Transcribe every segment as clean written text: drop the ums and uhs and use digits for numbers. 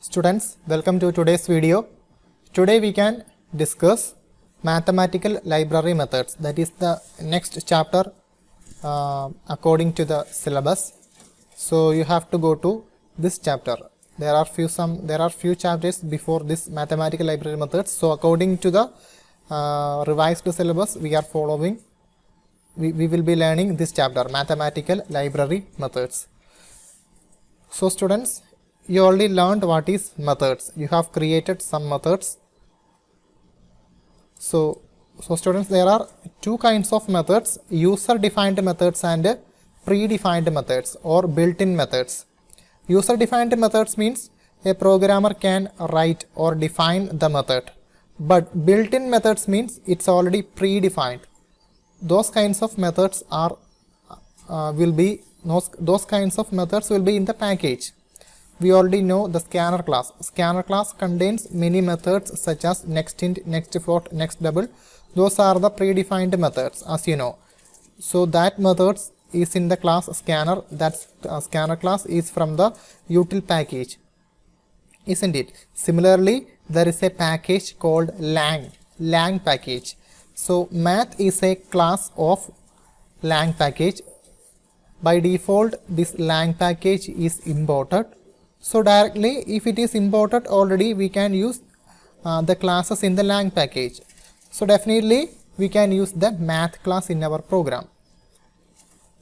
Students, welcome to today's video. Today we can discuss mathematical library methods. That is the next chapter according to the syllabus. So you have to go to this chapter. There are few chapters before this mathematical library methods. So according to the revised syllabus, we are following. We will be learning this chapter, mathematical library methods. So students, you already learned what is methods. You have created some methods. So students, there are two kinds of methods: user defined methods and predefined methods or built-in methods. User defined methods means a programmer can write or define the method, but built-in methods means it's already predefined. Those kinds of methods will be in the package. We already know the scanner class. Scanner class contains many methods such as nextInt, nextFloat, nextDouble. Those are the predefined methods, as you know. So that methods is in the class scanner. That scanner class is from the util package, isn't it? Similarly, there is a package called lang package. So math is a class of lang package. By default, this lang package is imported. So directly, if it is imported already, we can use the classes in the lang package. So definitely, we can use the math class in our program.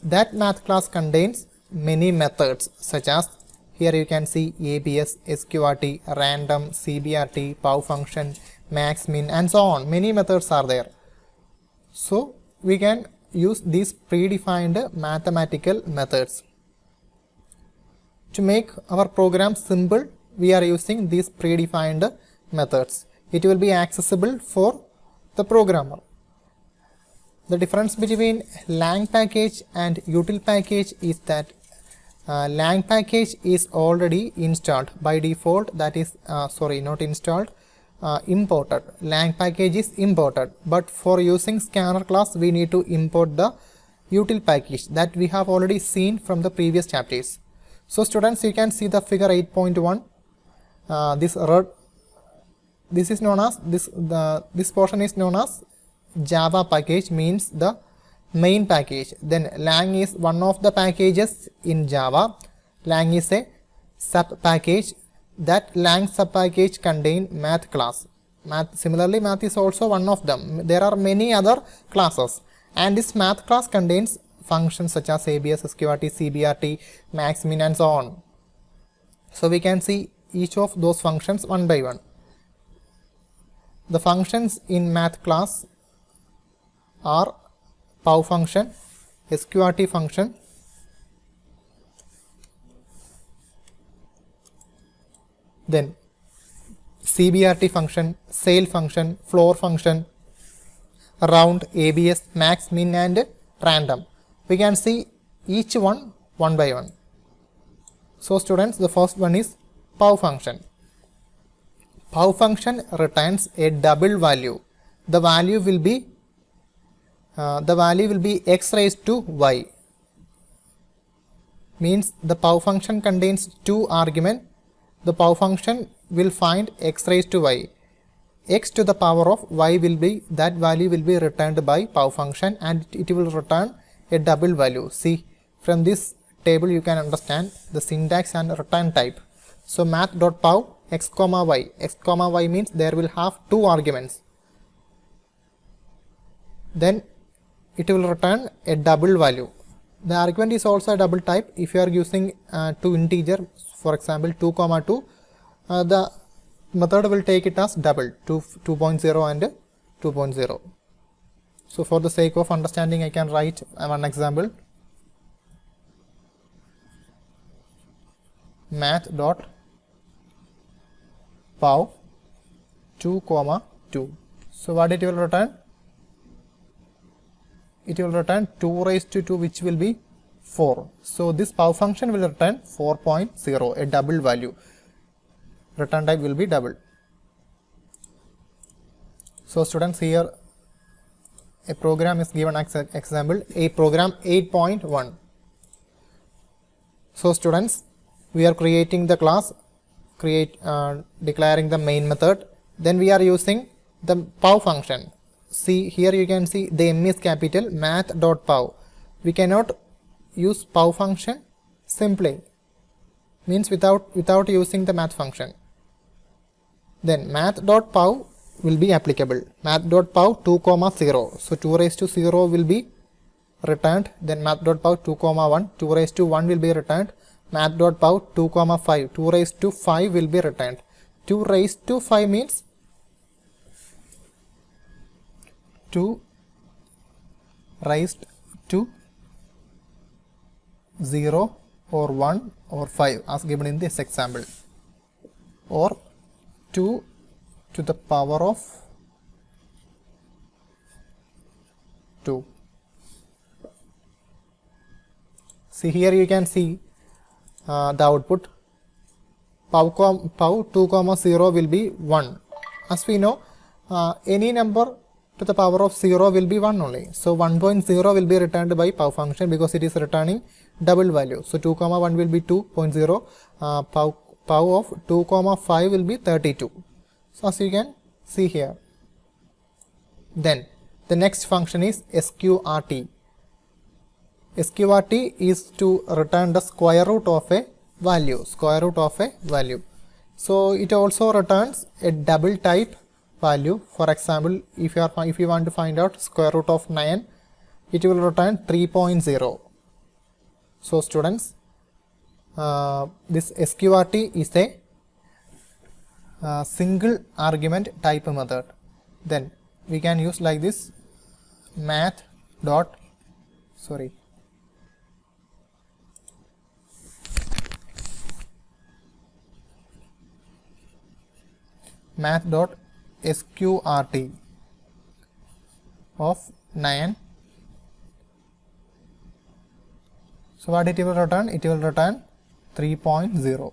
That math class contains many methods such as, here you can see ABS, SQRT, random, CBRT, pow function, max, min, and so on. Many methods are there. So we can use these predefined mathematical methods. To make our program simple, we are using these predefined methods. It will be accessible for the programmer. The difference between lang package and util package is that lang package is already installed by default. That is, not installed, imported. Lang package is imported, but for using scanner class, we need to import the util package that we have already seen from the previous chapters. So students, you can see the figure 8.1. This portion is known as Java package, means the main package. Then lang is one of the packages in Java. Lang is a sub package. That lang sub package contain math class. Similarly, math is also one of them. There are many other classes, and this math class contains functions such as ABS, SQRT, CBRT, max, min, and so on. So we can see each of those functions one by one. The functions in math class are pow function, SQRT function, then CBRT function, sale function, floor function, round, ABS, max, min, and random. We can see each one by one. So students, the first one is pow function. Pow function returns a double value. The value will be x raised to y. Means the pow function contains two arguments. The pow function will find x raised to y. X to the power of y that value will be returned by pow function, and it will return a double value. See, from this table you can understand the syntax and return type. So math.pow x comma y means there will have two arguments. Then it will return a double value. The argument is also a double type. If you are using two integer, for example 2 comma 2, the method will take it as double, 2.0 and 2.0. So for the sake of understanding, I can write one example. Math.pow 2 comma 2. So what it will return? It will return 2 raised to 2, which will be 4. So this pow function will return 4.0, a double value. Return type will be double. So students, here a program is given as example, a program 8.1. So students, we are creating the class declaring the main method. Then we are using the pow function. See here you can see the M is capital, math.pow. We cannot use pow function simply, means without using the math function. Then math.pow will be applicable. Math.pow 2, 0. So 2 raised to 0 will be returned. Then math.pow 2, 1. 2 raised to 1 will be returned. Math.pow 2, 5. 2 raised to 5 will be returned. 2 raised to 5 means 2 raised to 0 or 1 or 5 as given in this example, or 2 to the power of 2. See here you can see the output. Pow 2, 0 will be 1. As we know, any number to the power of 0 will be 1 only. So 1.0 will be returned by pow function because it is returning double value. So 2, 1 will be 2.0. Pow of 2, 5 will be 32. So as you can see here. Then the next function is sqrt. Sqrt is to return the square root of a value. So it also returns a double type value. For example, if you want to find out square root of 9, it will return 3.0. So students, this sqrt is a single argument type method. Then we can use like this math dot sqrt of 9. So what it will return? It will return 3.0.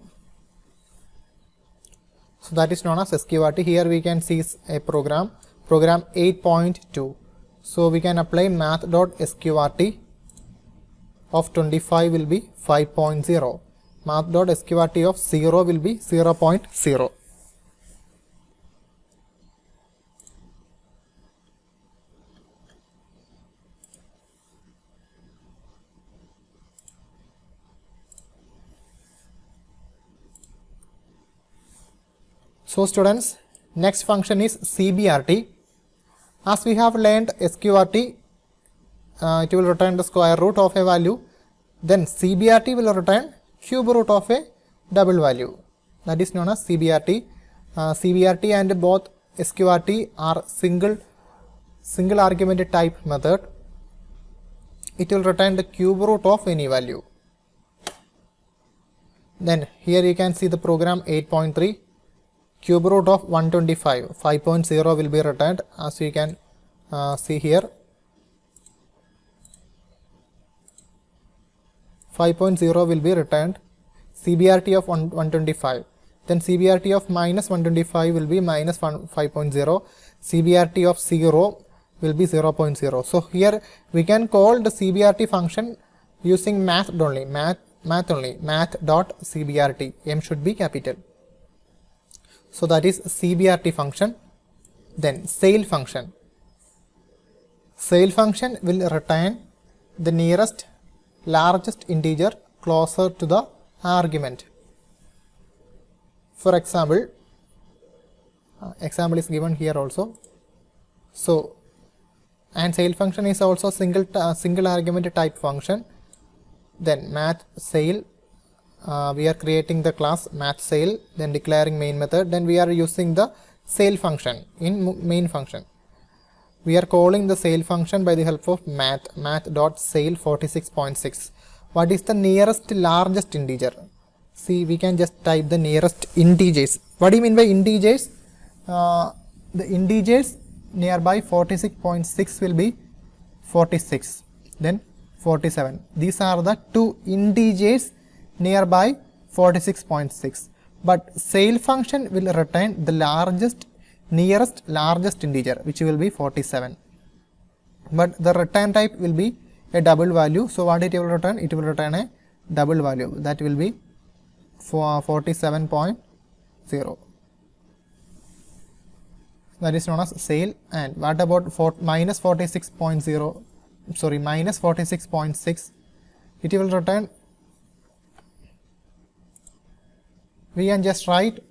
So that is known as sqrt. Here we can see a program 8.2. So we can apply math.sqrt of 25 will be 5.0. Math.sqrt of 0 will be 0.0. So students, next function is cbrt. As we have learned sqrt, it will return the square root of a value. Then cbrt will return cube root of a double value. That is known as cbrt. Cbrt and both sqrt are single argument type method. It will return the cube root of any value. Then here you can see the program 8.3. Cube root of 125, 5.0 will be returned, as you can see here. 5.0 will be returned. CBRT of 125. Then CBRT of minus 125 will be minus 5.0. CBRT of 0 will be 0.0. So here we can call the CBRT function using math only. Math dot CBRT. M should be capital. So that is CBRT function. Then SAIL function. SAIL function will return the nearest largest integer closer to the argument. For example, example is given here also. So, and SAIL function is also single argument type function. Then math SAIL. We are creating the class math_SAIL, then declaring main method, then we are using the SAIL function in main function. We are calling the SAIL function by the help of math.SAIL 46.6. What is the nearest largest integer? See, we can just type the nearest integers. What do you mean by integers? The integers nearby 46.6 will be 46, then 47. These are the two integers nearby 46.6, but SAIL function will return the nearest largest integer, which will be 47, but the return type will be a double value. So what it will return? It will return a double value, that will be 47.6. 0. That is known as SAIL. And what about minus 46.0, sorry, minus 46.6? It will return, we can just write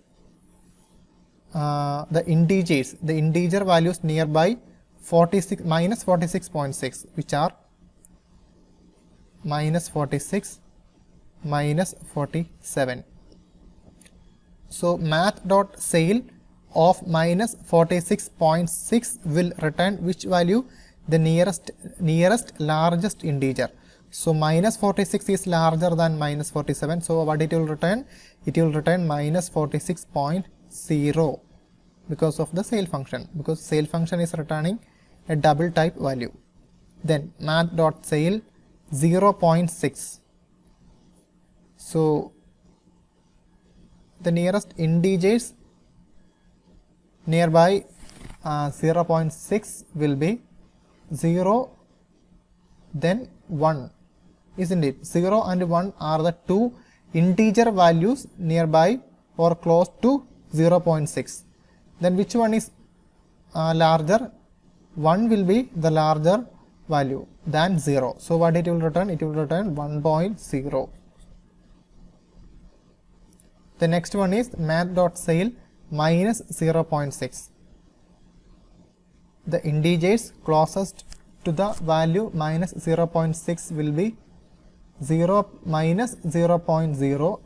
the integers, the integer values nearby minus 46.6, which are minus 46, minus 47. So math.SAIL of minus 46.6 will return which value? The nearest largest integer. So minus 46 is larger than minus 47. So what it will return? It will return minus 46.0 because of the SAIL function. Because SAIL function is returning a double type value. Then math.SAIL 0.6. So the nearest integers nearby 0.6 will be 0, then 1, isn't it? 0 and 1 are the two integer values nearby or close to 0.6. Then which one is larger? 1 will be the larger value than 0. So what it will return? It will return 1.0. The next one is math.SAIL minus 0.6. The integers closest to the value minus 0.6 will be 0, minus 0.0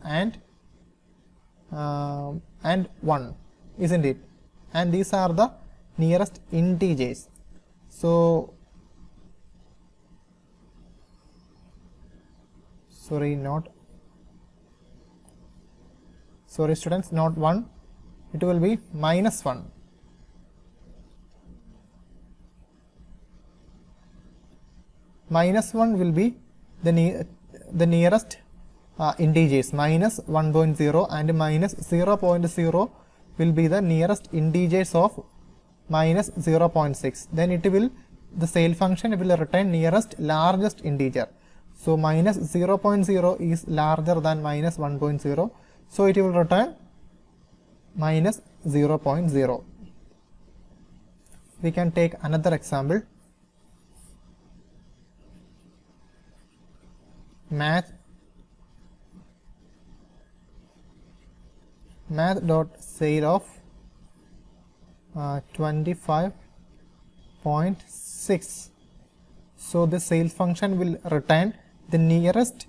and 1, isn't it? And these are the nearest integers. So sorry students, not 1, it will be minus 1. Minus 1 will be the nearest integers, minus 1.0 and minus 0.0 will be the nearest integers of minus 0.6. Then it will, the SAIL function will return nearest largest integer. So minus 0.0 is larger than minus 1.0. So it will return minus 0.0. We can take another example. Math.SAIL of 25.6. So the SAIL function will return the nearest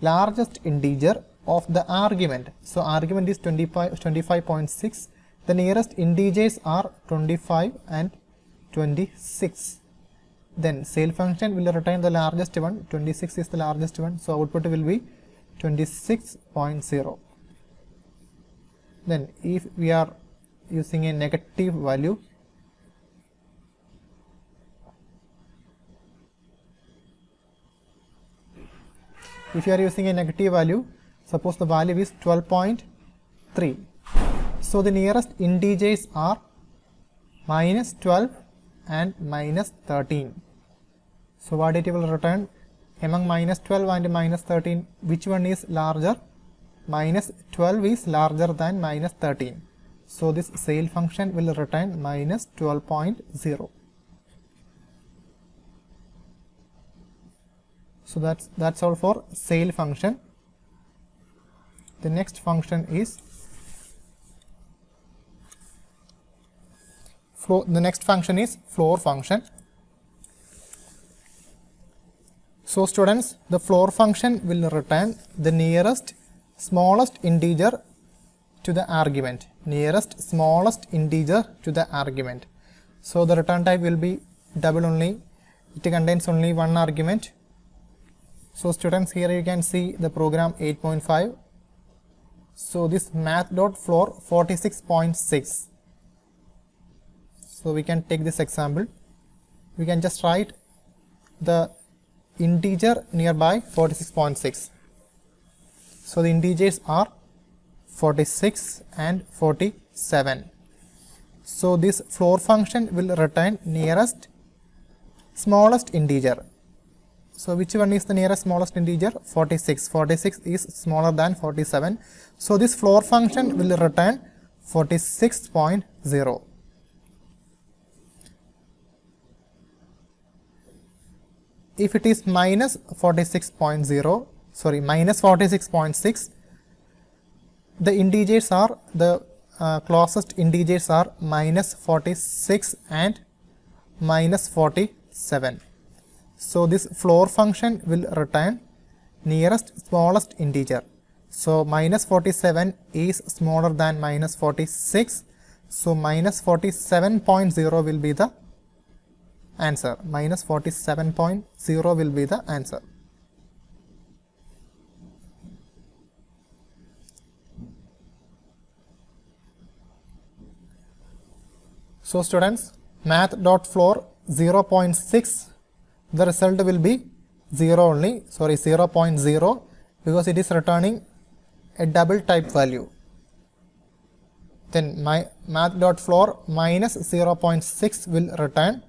largest integer of the argument. So argument is 25.6. The nearest integers are 25 and 26. Then SAIL function will return the largest one. 26 is the largest one. So output will be 26.0. Then if we are using a negative value, suppose the value is 12.3. So the nearest integers are minus 12 and minus 13. So what it will return? Among minus 12 and minus 13, which one is larger? Minus 12 is larger than minus 13. So this SAIL function will return minus 12.0. So that's all for SAIL function. The next function is floor. The next function is floor function. So students, the floor function will return the nearest smallest integer to the argument. Nearest smallest integer to the argument. So the return type will be double only. It contains only one argument. So students, here you can see the program 8.5. So this math.floor 46.6. So we can take this example. We can just write the integer nearby 46.6. So the integers are 46 and 47. So this floor function will return nearest smallest integer. So which one is the nearest smallest integer? 46. 46 is smaller than 47. So this floor function will return 46.0. If it is minus 46.0, sorry, minus 46.6, the integers are, the closest integers are minus 46 and minus 47. So this floor function will return nearest smallest integer. So minus 47 is smaller than minus 46. So minus 47.0 will be the answer. Minus 47.0 will be the answer. So students, math.floor 0.6, the result will be 0 only, sorry 0.0, because it is returning a double type value. Then my math.floor minus 0.6 will return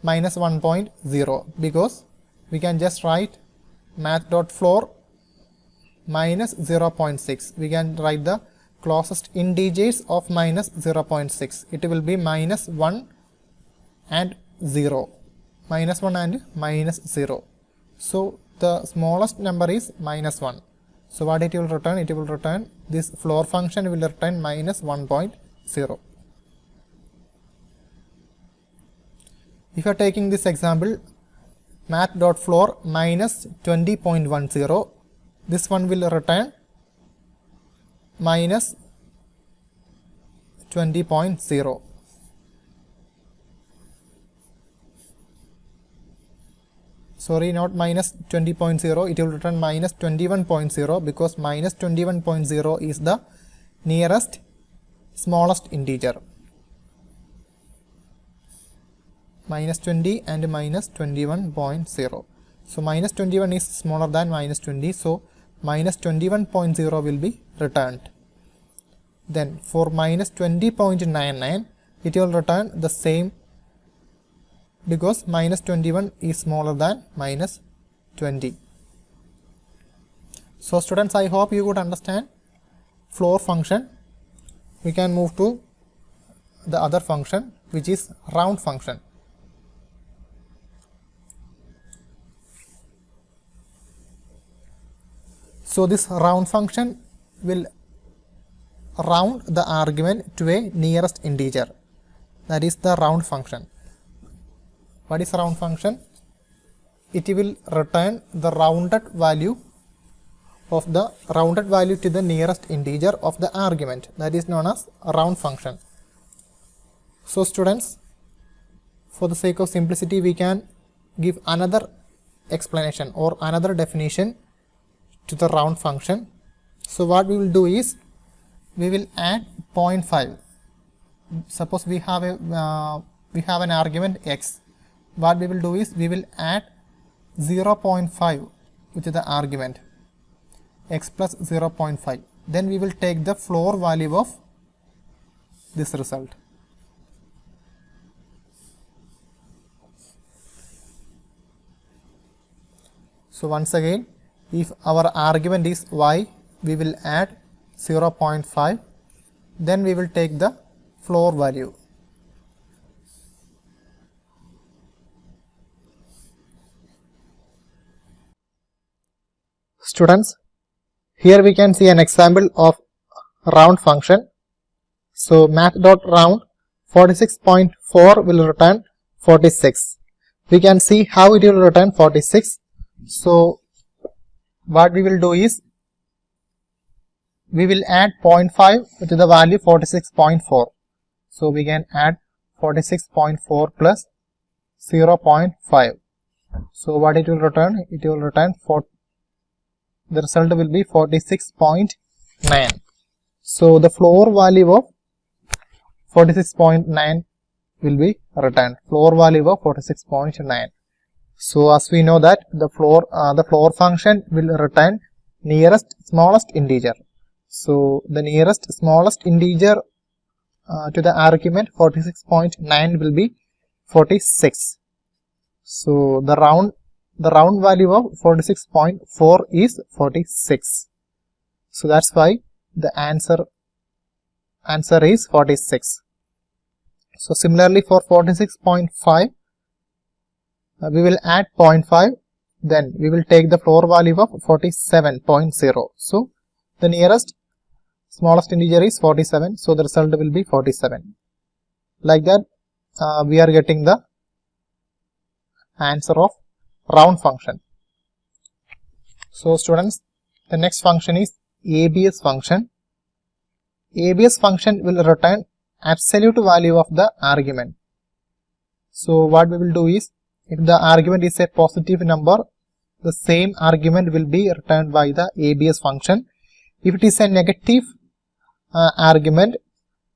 minus 1.0, because we can just write math.floor minus 0.6. We can write the closest integers of minus 0.6. It will be minus 1 and 0. Minus 1 and minus 0. So the smallest number is minus 1. So what it will return? It will return, this floor function will return minus 1.0. If you are taking this example, math.floor minus 20.10, this one will return minus 20.0. Sorry, not minus 20.0, it will return minus 21.0, because minus 21.0 is the nearest smallest integer. Minus 20 and minus 21.0. So minus 21 is smaller than minus 20, so minus 21.0 will be returned. Then for minus 20.99, it will return the same, because minus 21 is smaller than minus 20. So students, I hope you could understand floor function. We can move to the other function, which is round function. So this round function will round the argument to a nearest integer. That is the round function. What is round function? It will return the rounded value of the rounded value to the nearest integer of the argument. That is known as a round function. So students, for the sake of simplicity, we can give another explanation or another definition to the round function. So what we will do is, we will add 0.5. Suppose we have an argument x. What we will do is, we will add 0.5 with the argument x plus 0.5. Then we will take the floor value of this result. So once again, if our argument is y, we will add 0.5. Then we will take the floor value. Students, here we can see an example of round function. So math.round 46.4 will return 46. We can see how it will return 46. So what we will do is, we will add 0.5 to the value 46.4. So we can add 46.4 plus 0.5. So what it will return? It will return the result will be 46.9. So the floor value of 46.9 will be returned. Floor value of 46.9. So as we know that the floor function will return nearest smallest integer. So the nearest smallest integer to the argument 46.9 will be 46. So the round value of 46.4 is 46. So that's why the answer is 46. So similarly for 46.5, we will add 0.5, then we will take the floor value of 47.0. So the nearest smallest integer is 47, so the result will be 47. Like that, we are getting the answer of round function. So students, the next function is ABS function. ABS function will return absolute value of the argument. So what we will do is, if the argument is a positive number, the same argument will be returned by the ABS function. If it is a negative argument,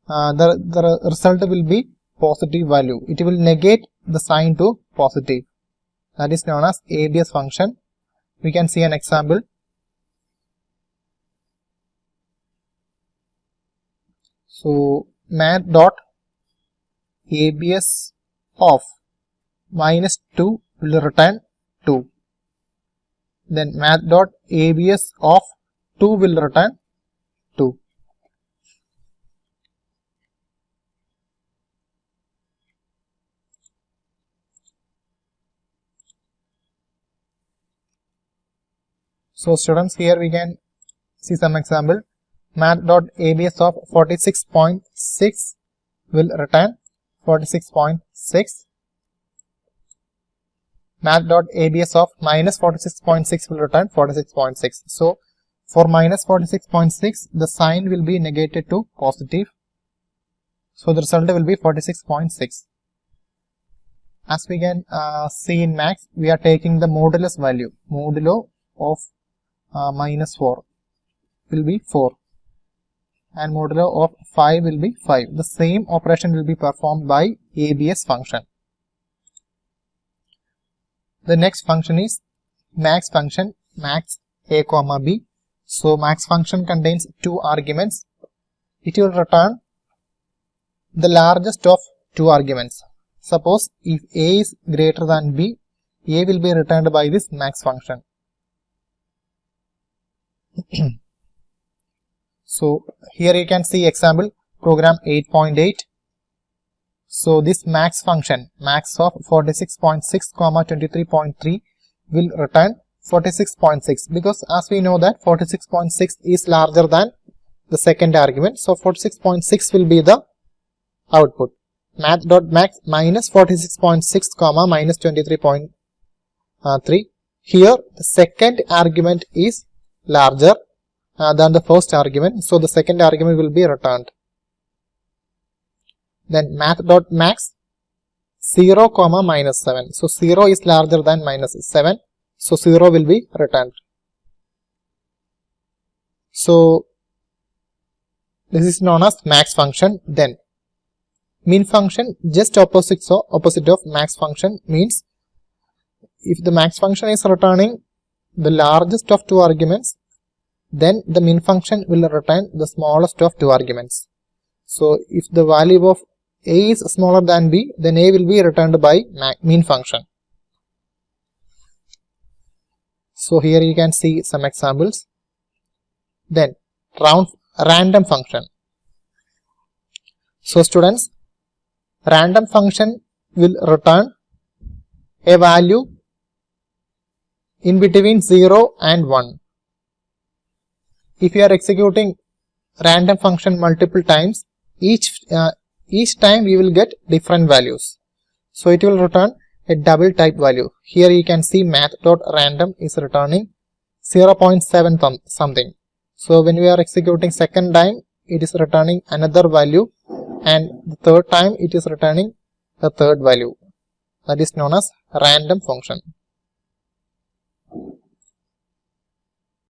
the result will be positive value. It will negate the sign to positive. That is known as ABS function. We can see an example. So math dot ABS of -2 will return 2. Then math dot ABS of 2 will return 2. So students, here we can see some example. Math.abs of 46.6 will return 46.6. Math.abs of minus 46.6 will return 46.6. So for minus 46.6, the sign will be negated to positive. So the result will be 46.6. As we can see in max, we are taking the modulus value. Modulo of minus 4 will be 4. And modulo of 5 will be 5. The same operation will be performed by ABS function. The next function is max function, max a comma b. So max function contains two arguments. It will return the largest of two arguments. Suppose if a is greater than b, a will be returned by this max function. So here you can see example program 8.8. So this max function, max of 46.6 comma 23.3 will return 46.6, because as we know that 46.6 is larger than the second argument. So 46.6 will be the output. Math.max minus 46.6 comma minus 23.3. Here the second argument is larger than the first argument, so the second argument will be returned. Then math.max 0 comma minus 7. So 0 is larger than minus 7, so 0 will be returned. So this is known as max function. Then min function, just opposite of max function, means if the max function is returning the largest of two arguments, then the min function will return the smallest of two arguments. So if the value of a is smaller than b, then a will be returned by min function. So here you can see some examples. Then random function. So students, random function will return a value in between 0 and 1. If you are executing random function multiple times, each time we will get different values. So it will return a double type value. Here you can see math.random is returning 0.7 something. So when we are executing second time, it is returning another value, and the third time it is returning the third value. That is known as random function.